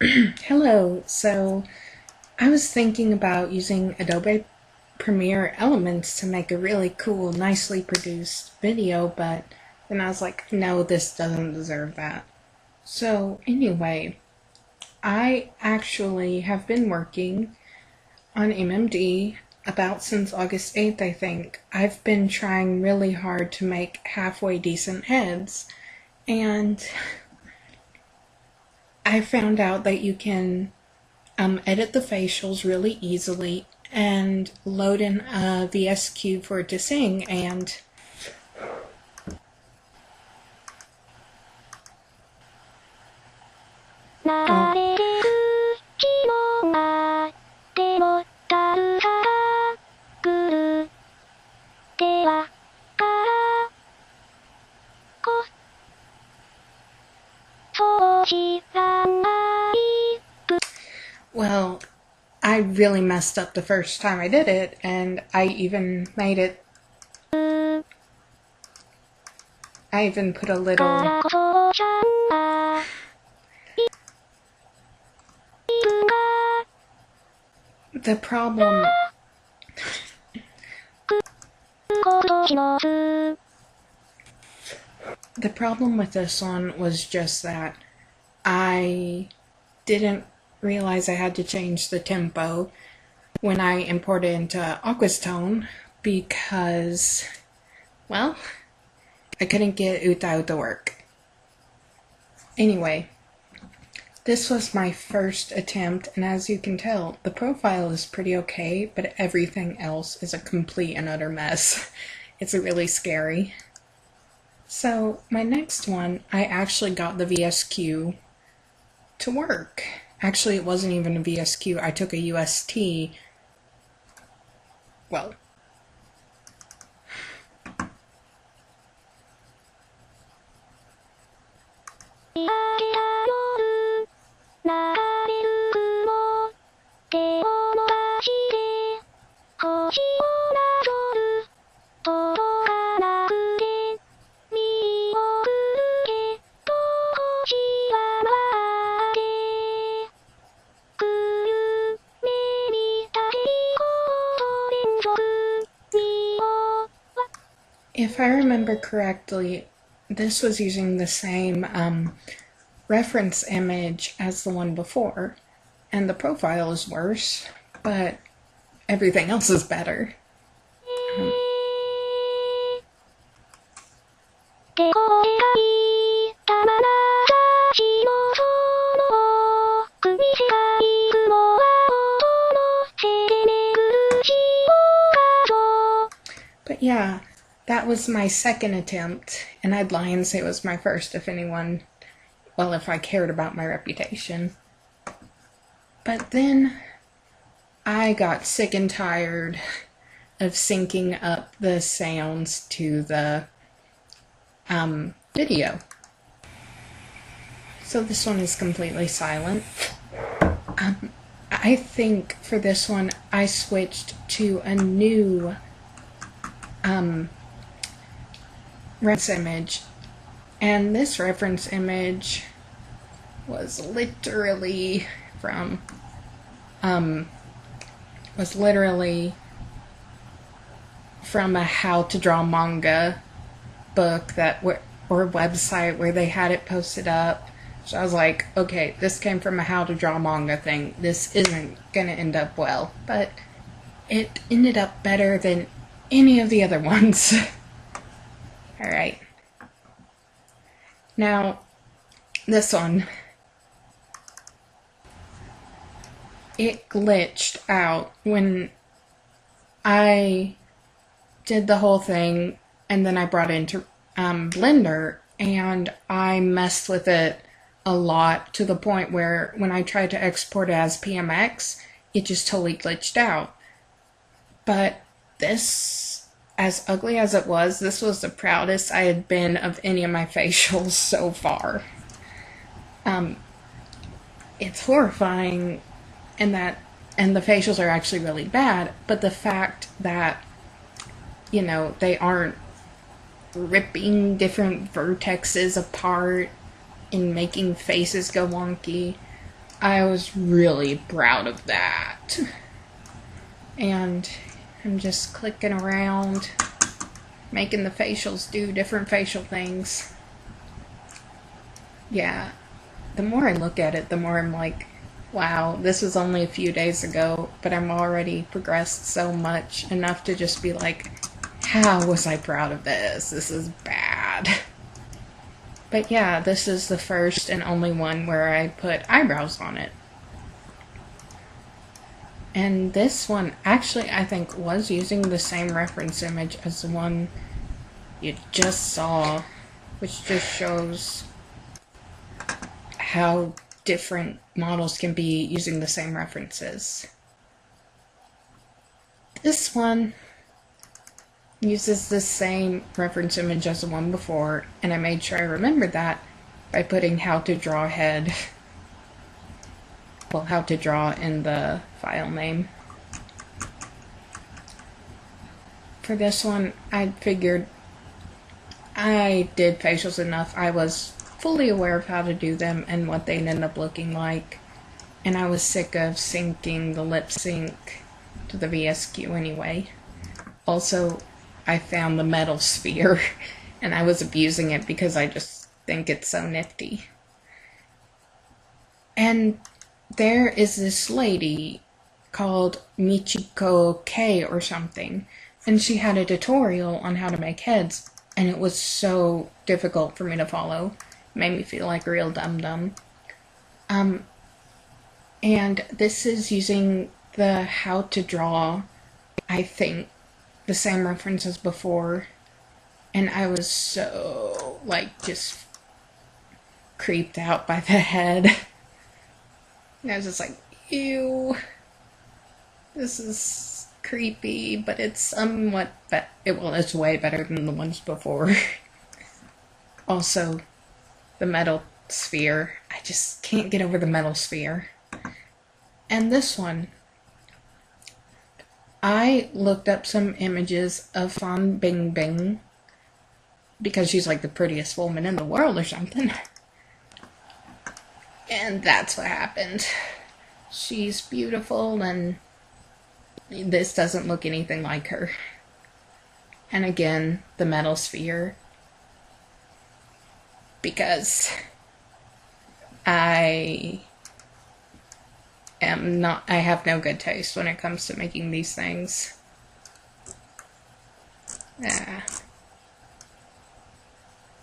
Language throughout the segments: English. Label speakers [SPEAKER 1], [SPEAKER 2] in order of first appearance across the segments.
[SPEAKER 1] Hello. So I was thinking about using Adobe Premiere Elements to make a really cool, nicely produced video, but then I was like, no, this doesn't deserve that. So anyway, I actually have been working on MMD about since August 8th, I think. I've been trying really hard to make halfway decent heads, and I found out that you can edit the facials really easily and load in a VSQ for it to sing, and well, I really messed up the first time I did it, and I even put a little the problem the problem with this one was just that I didn't realize I had to change the tempo when I imported into Aquastone because, well, I couldn't get Uta to work. Anyway, this was my first attempt, and as you can tell, the profile is pretty okay, but everything else is a complete and utter mess. It's really scary. So my next one, I actually got the VSQ to work. Actually, it wasn't even a VSQ. I took a UST. Well, if I remember correctly, this was using the same reference image as the one before, and the profile is worse, but everything else is better. But yeah, that was my second attempt, and I'd lie and say it was my first if I cared about my reputation. But then I got sick and tired of syncing up the sounds to the video. So this one is completely silent. I think for this one I switched to a new reference image, and this reference image was literally from a how to draw manga book or website where they had it posted up. So I was like, okay, this came from a how to draw manga thing. This isn't gonna end up well, but it ended up better than any of the other ones. Alright. Now, this one. It glitched out when I did the whole thing, and then I brought it into Blender, and I messed with it a lot to the point where when I tried to export it as PMX, it just totally glitched out. But this, as ugly as it was, this was the proudest I had been of any of my facials so far. It's horrifying, and the facials are actually really bad, but the fact that, they aren't ripping different vertexes apart and making faces go wonky. I was really proud of that. And I'm just clicking around, making the facials do different facial things. Yeah, the more I look at it, the more I'm like, wow, this was only a few days ago, but I'm already progressed so much, enough to just be like, how was I proud of this? This is bad. But yeah, this is the first and only one where I put eyebrows on it. And this one actually, I think, was using the same reference image as the one you just saw, which just shows how different models can be using the same references. This one uses the same reference image as the one before, and I made sure I remembered that by putting how to draw head, well, how to draw in the file name. For this one, I figured I did facials enough. I was fully aware of how to do them and what they'd end up looking like, and I was sick of syncing the lip sync to the VSQ anyway. Also, I found the metal sphere, and I was abusing it because I just think it's so nifty. And there is this lady called Michiko K or something, and she had a tutorial on how to make heads, and it was so difficult for me to follow. It made me feel like a real dum-dum. And this is using the how to draw, I think, the same reference as before, and I was so, like, just creeped out by the head. And I was just like, ew, this is creepy, but it's somewhat, it's way better than the ones before. Also, the metal sphere, I just can't get over the metal sphere. And this one, I looked up some images of Fan Bingbing because she's like the prettiest woman in the world or something. And that's what happened. She's beautiful, and this doesn't look anything like her. And again, the metal sphere, because I have no good taste when it comes to making these things.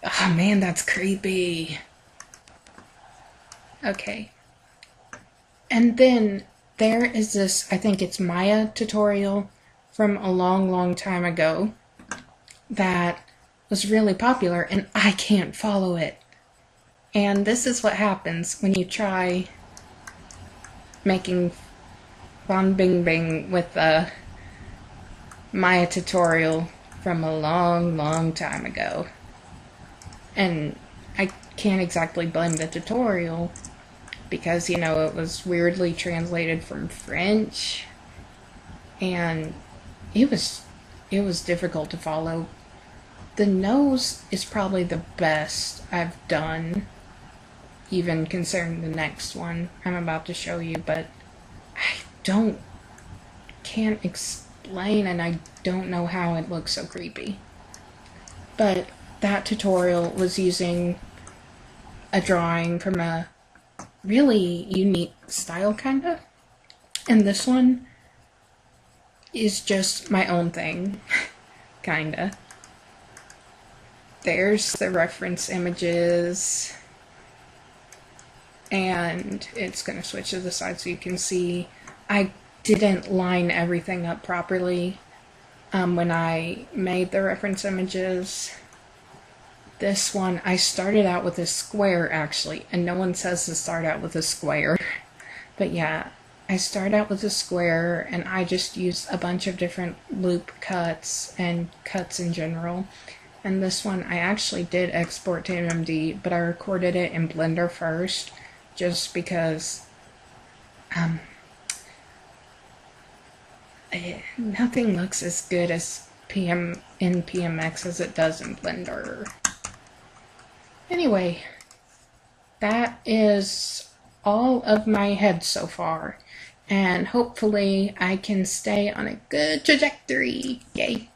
[SPEAKER 1] Oh man, that's creepy. Okay. And then there is this, I think it's Maya tutorial from a long, long time ago that was really popular, and I can't follow it. And this is what happens when you try making Fan Bingbing with a Maya tutorial from a long, long time ago. And I can't exactly blame the tutorial because, you know, it was weirdly translated from French, and it was difficult to follow. The nose is probably the best I've done, even considering the next one I'm about to show you, but I can't explain, and I don't know how it looks so creepy. But that tutorial was using a drawing from a really unique style, kinda. And this one is just my own thing, kinda. There's the reference images, and it's gonna switch to the side so you can see. I didn't line everything up properly when I made the reference images. This one, I started out with a square, actually, and no one says to start out with a square. But yeah, I started out with a square, and I just used a bunch of different loop cuts and cuts in general. And this one, I actually did export to MMD, but I recorded it in Blender first, just because nothing looks as good as in PMX as it does in Blender. Anyway, that is all of my heads so far, and hopefully I can stay on a good trajectory. Yay!